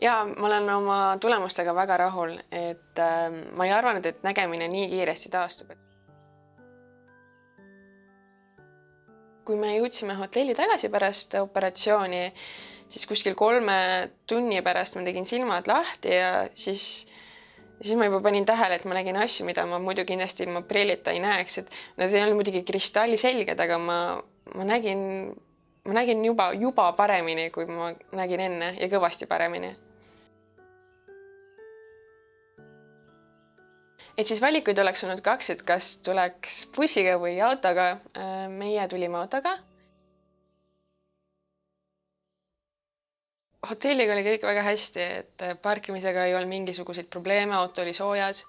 Ja ma olen oma tulemustega väga rahul, et ma ei arvanud, et nägemine nii kiiresti taastub. Kui me jõudsime hotelli tagasi pärast operatsiooni, siis kuskil 3 tunni pärast ma tegin silmad lahti ja siis ma juba panin tähele, et ma nägin asju, mida ma muidu kindlasti ilma prillita ei näeks. Et nad ei olnud muidugi kristalliselged, aga ma nägin juba paremini, kui ma nägin enne ja kõvasti paremini. Et siis valikuid oleks olnud 2, et kas tuleks bussiga või autoga. Meie tulime autoga. Hotelliga oli kõik väga hästi, et parkimisega ei olnud mingisuguseid probleeme, auto oli soojas.